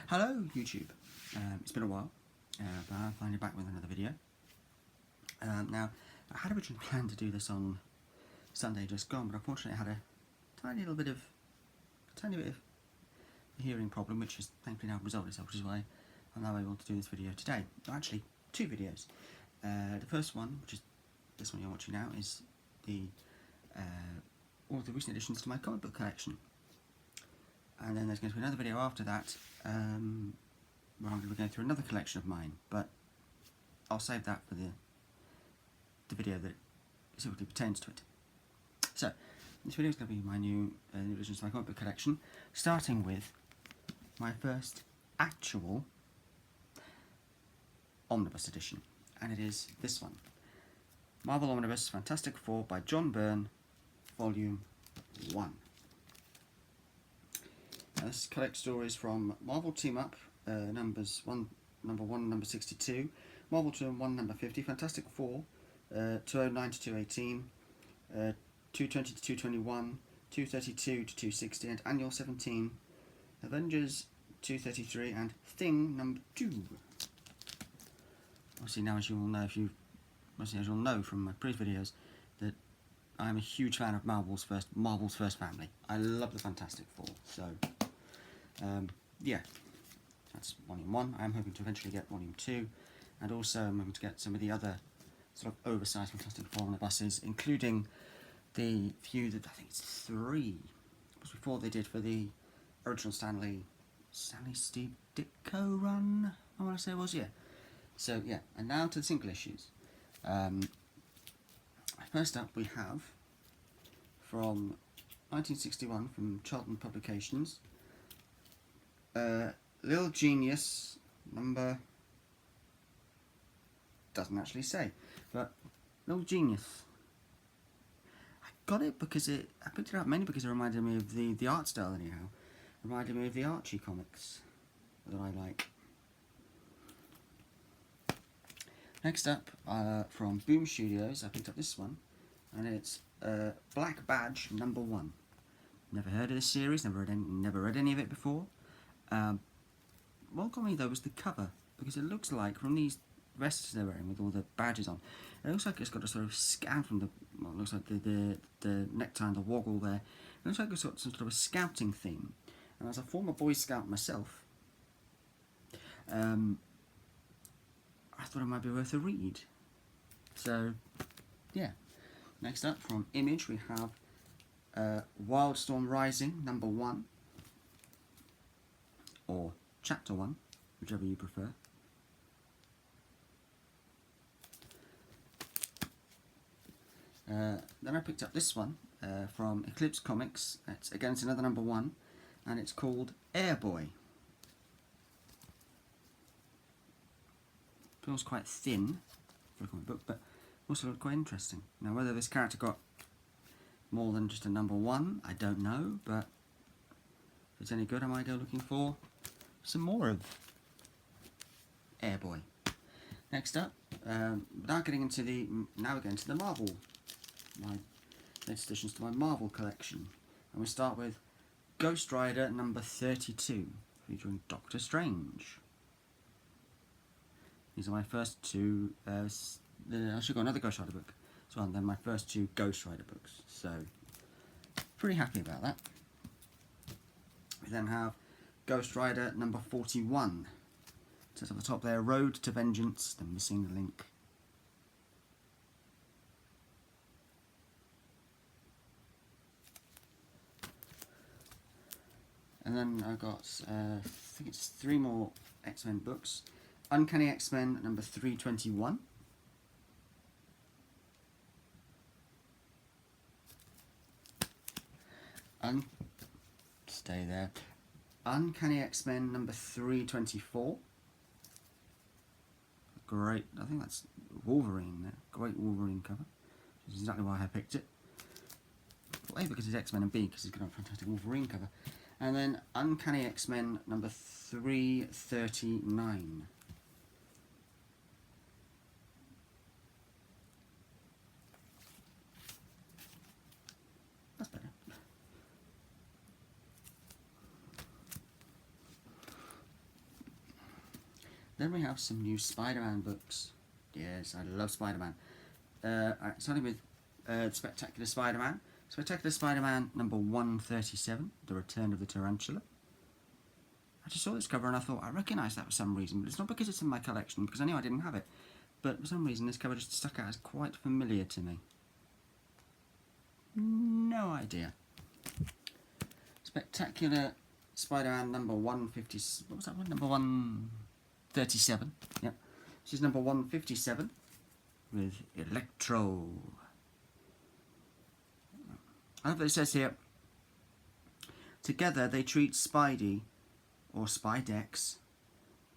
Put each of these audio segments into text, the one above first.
Hello YouTube, it's been a while, but I'm finally back with another video. Now, I had originally planned to do this on Sunday just gone, but unfortunately I had a tiny bit of a hearing problem, which has thankfully now resolved itself, which is why I'm now able to do this video today. Actually, two videos. The first one, which is this one you're watching now, is all of the recent additions to my comic book collection. And then there's going to be another video after that, where I'm going to be going through another collection of mine, but I'll save that for the video that specifically pertains to it. So, this video is going to be my new additions to my comic book collection, starting with my first actual omnibus edition, and it is this one. Marvel Omnibus Fantastic Four by John Byrne, Volume 1. Now this collects stories from Marvel Team Up, number 1, number 62, Marvel Team 1, number 50, Fantastic Four, 209 to 218, 220 to 221, 232 to 260, and Annual 17, Avengers 233, and Thing number 2. Obviously now, as you all know, as you'll know from my previous videos, that I'm a huge fan of Marvel's first family. I love the Fantastic Four, so yeah, that's Volume 1. I'm hoping to eventually get Volume 2, and also I'm hoping to get some of the other sort of oversized Fantastic Four omnibuses, including the few that I think it's 3 was before they did for the original Stanley Steve Ditko run, I want to say it was, yeah. So yeah, and now to the single issues. First up we have, from 1961 from Charlton Publications, Little Genius number, doesn't actually say, but Little Genius. I got it because I picked it up mainly because it reminded me of the art style anyhow. It reminded me of the Archie comics that I like. Next up, from Boom Studios, I picked up this one, and it's Black Badge number 1. Never heard of this series, never read any of it before. What got me though was the cover, because it looks like, from these vests they're wearing with all the badges on, it looks like it's got a sort of scout from the, well, it looks like the necktie and the woggle there. It looks like it's got some sort of a scouting theme. And as a former Boy Scout myself, I thought it might be worth a read. So, yeah. Next up, from Image, we have Wildstorm Rising, number 1. Or Chapter 1, whichever you prefer. Then I picked up this one from Eclipse Comics. It's another number 1, and it's called Airboy. Feels quite thin for a comic book, but also looked quite interesting. Now, whether this character got more than just a number 1, I don't know, but if it's any good, I might go looking for some more of Airboy. Next up, now we're getting into the Marvel, my latest additions to my Marvel collection, and we start with Ghost Rider number 32, featuring Doctor Strange. These are my first two. I should got another Ghost Rider book as well, and then my first 2 Ghost Rider books. So, pretty happy about that. We then have Ghost Rider number 41. It says at the top there, Road to Vengeance, the missing link. And then I got, I think it's 3 more X-Men books. Uncanny X-Men number 321. Stay there. Uncanny X-Men number 324. Great, I think that's Wolverine there. Great Wolverine cover. Which is exactly why I picked it. A, because it's X-Men, and B, because it's got a fantastic Wolverine cover. And then Uncanny X-Men number 339. That's better. Then we have some new Spider-Man books. Yes, I love Spider-Man. Starting with Spectacular Spider-Man. Spectacular Spider-Man number 137, The Return of the Tarantula. I just saw this cover and I thought I recognised that for some reason, but it's not because it's in my collection, because I knew I didn't have it. But for some reason this cover just stuck out as quite familiar to me. No idea. Spectacular Spider-Man number 150... What was that one? Number 137. Yep. This is number 157 with Electro. I love that it says here, together they treat Spidey, or Spidex,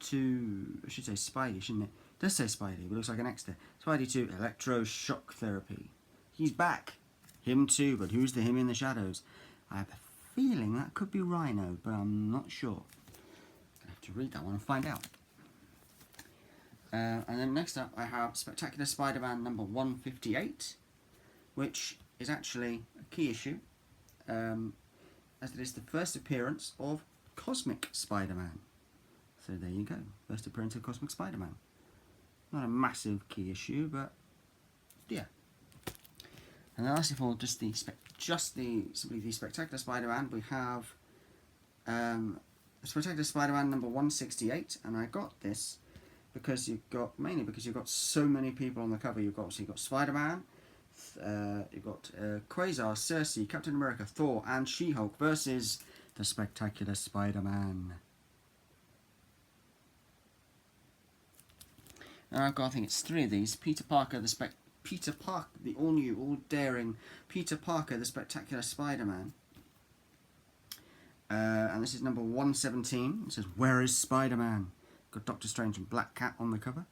to... I should say Spidey, shouldn't it? It does say Spidey, but it looks like an X there. Spidey to electroshock therapy. He's back. Him too, but who's the him in the shadows? I have a feeling that could be Rhino, but I'm not sure. I'm going to have to read that one and find out. And then next up I have Spectacular Spider-Man number 158, which is actually a key issue, as it is the first appearance of Cosmic Spider-Man. So there you go, first appearance of Cosmic Spider-Man. Not a massive key issue, but yeah. And then last of all, simply the Spectacular Spider-Man. We have Spectacular Spider-Man number 168, and I got this because mainly because you've got so many people on the cover. You've got Spider-Man, you've got Quasar, Cersei, Captain America, Thor, and She-Hulk versus the Spectacular Spider-Man. And I've got, I think it's 3 of these. Peter Parker, the all-new, all-daring Peter Parker, the Spectacular Spider-Man. And this is number 117. It says, "Where is Spider-Man?" Got Doctor Strange and Black Cat on the cover.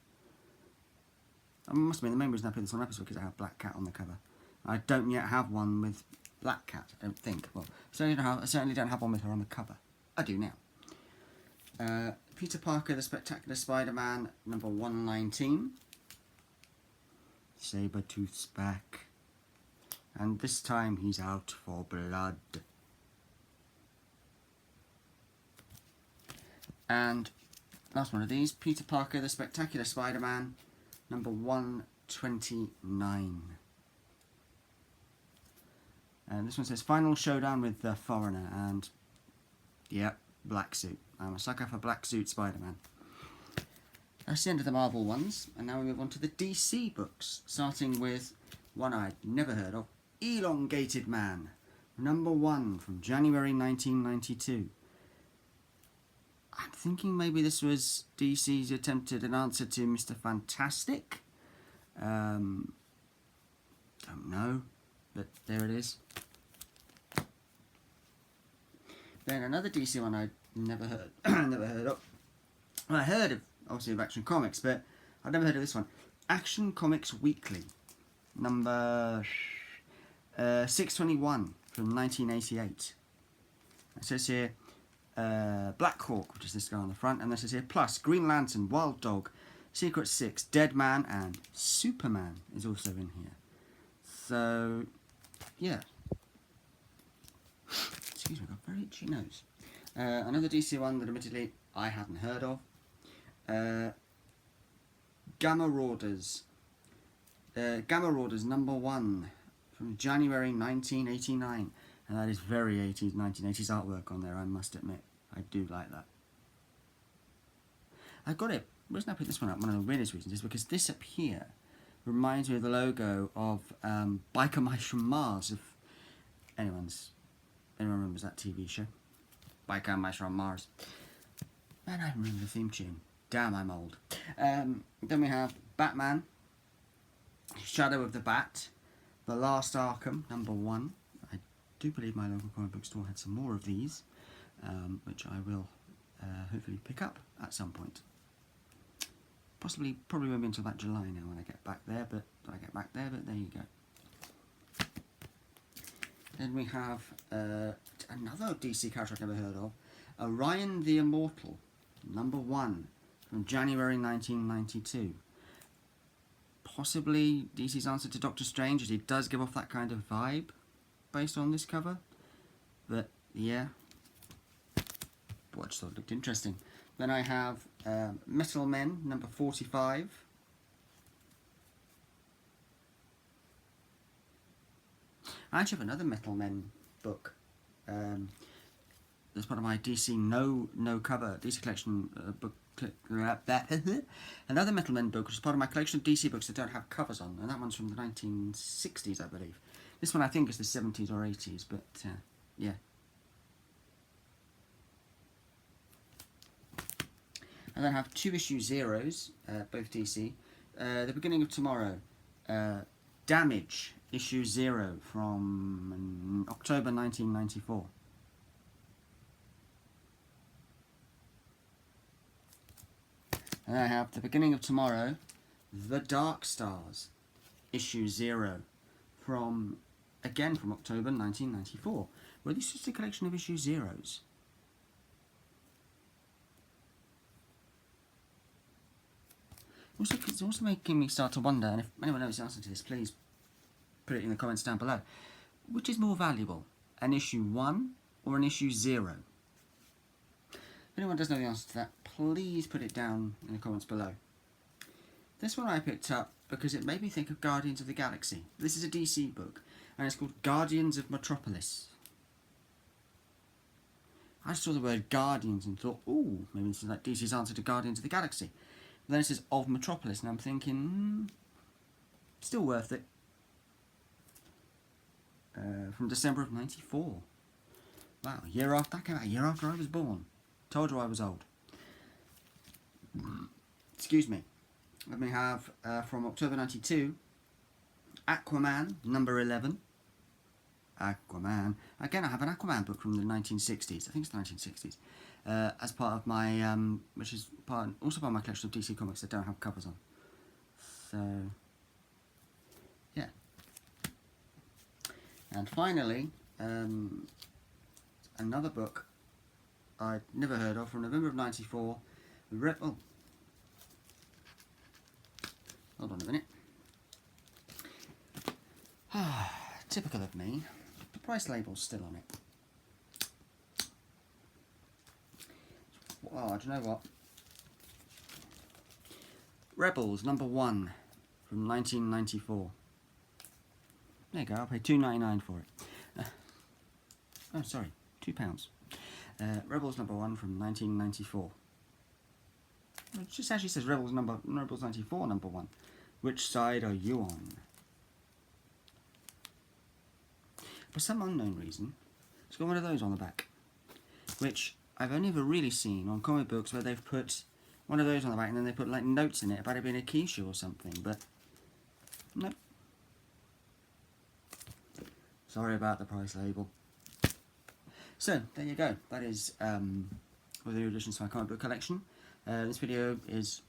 I must admit, the main reason I put this on up is because I have Black Cat on the cover. I don't yet have one with Black Cat, I don't think. Well, I certainly don't have one with her on the cover. I do now. Peter Parker, the Spectacular Spider-Man, number 119. Sabretooth's back. And this time he's out for blood. And last one of these, Peter Parker, the Spectacular Spider-Man, number 129. And this one says, "Final showdown with the Foreigner," and yep, black suit. I'm a sucker for black suit Spider-Man. That's the end of the Marvel ones, and now we move on to the DC books, starting with one I'd never heard of, Elongated Man, number 1 from January 1992. I'm thinking maybe this was DC's attempt at an answer to Mr. Fantastic. Don't know, but there it is. Then another DC one I'd never heard of. Well, I heard of, obviously, of Action Comics, but I've never heard of this one. Action Comics Weekly, number 621 from 1988. It says here, Black Hawk, which is this guy on the front, and this is here, plus Green Lantern, Wild Dog, Secret Six, Dead Man, and Superman is also in here. So, yeah. Excuse me, I've got a very itchy nose. Another DC one that admittedly I hadn't heard of. Gamma Rauders. Gamma Rauders number 1 from January 1989. And that is very 80s, 1980s artwork on there, I must admit. I do like that. I got it. The reason I picked this one up, one of the weirdest reasons, is because this up here reminds me of the logo of Biker Mice from Mars, if anyone remembers that TV show. Biker Mice from Mars. Man, I remember the theme tune. Damn, I'm old. Then we have Batman, Shadow of the Bat, The Last Arkham, number 1. I do believe my local comic book store had some more of these, which I will hopefully pick up at some point. Probably won't be until about July now when I get back there, but there you go. Then we have another DC character I've never heard of, Orion the Immortal, number 1 from January 1992. Possibly DC's answer to Doctor Strange, as he does give off that kind of vibe based on this cover. But yeah, I just thought it looked interesting. Then I have Metal Men, number 45. I actually have another Metal Men book. As part of my DC No Cover DC collection book. Another Metal Men book, which is part of my collection of DC books that don't have covers on, and that one's from the 1960s, I believe. This one I think is the 70s or 80s, but yeah. And then I have 2 issue zeros, both DC. The Beginning of Tomorrow, Damage, issue 0 from October 1994. And I have The Beginning of Tomorrow, The Dark Stars, issue 0 from, again from October 1994. Well, this is just a collection of issue zeros. It's also making me start to wonder, and if anyone knows the answer to this, please put it in the comments down below. Which is more valuable, an issue 1 or an issue 0? If anyone does know the answer to that, please put it down in the comments below. This one I picked up because it made me think of Guardians of the Galaxy. This is a DC book, and it's called Guardians of Metropolis. I saw the word Guardians and thought, ooh, maybe this is like DC's answer to Guardians of the Galaxy. But then it says of Metropolis, and I'm thinking, still worth it. From December of '94. Wow, a year after that came out, a year after I was born. Told you I was old. Excuse me. Let me have from October '92, Aquaman number 11. Aquaman. Again, I have an Aquaman book from the 1960s. I think it's the 1960s. As part of my, which is also part of my collection of DC comics that don't have covers on. So, yeah. And finally, another book I'd never heard of from November of '94. Oh, hold on a minute. Typical of me. The price label's still on it. Oh, do you know what? Rebels number 1 from 1994. There you go. I'll pay $2.99 for it. Oh, sorry, £2. Rebels number 1 from 1994. It just actually says Rebels 94 number 1. Which side are you on? For some unknown reason, it's got one of those on the back, which I've only ever really seen on comic books where they've put one of those on the back and then they put like notes in it about it being a Keisha or something, but no. Sorry about the price label. So, there you go. That is all the additions to my comic book collection. This video is,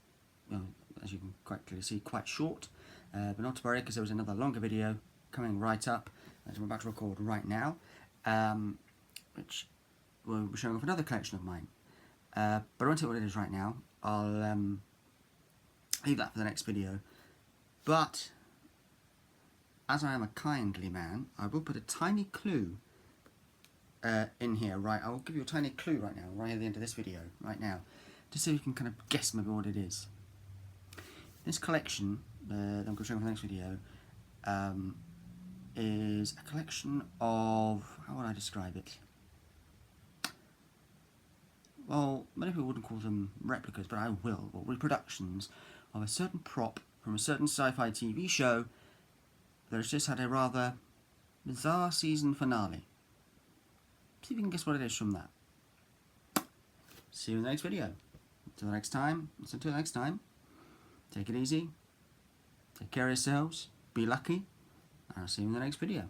well, as you can quite clearly see, quite short, but not to worry because there was another longer video coming right up, as I'm about to record right now, which will be showing off another collection of mine. But I won't tell you what it is right now. I'll leave that for the next video. But as I am a kindly man, I will put a tiny clue in here. Right, I'll give you a tiny clue right now, right at the end of this video, right now, just so you can kind of guess maybe what it is. This collection that I'm going to show you for the next video is a collection of, how would I describe it? Well, many people wouldn't call them replicas, but I will, or reproductions of a certain prop from a certain sci-fi TV show that has just had a rather bizarre season finale. See if you can guess what it is from that. See you in the next video. Until next time, take it easy, take care of yourselves, be lucky, and I'll see you in the next video.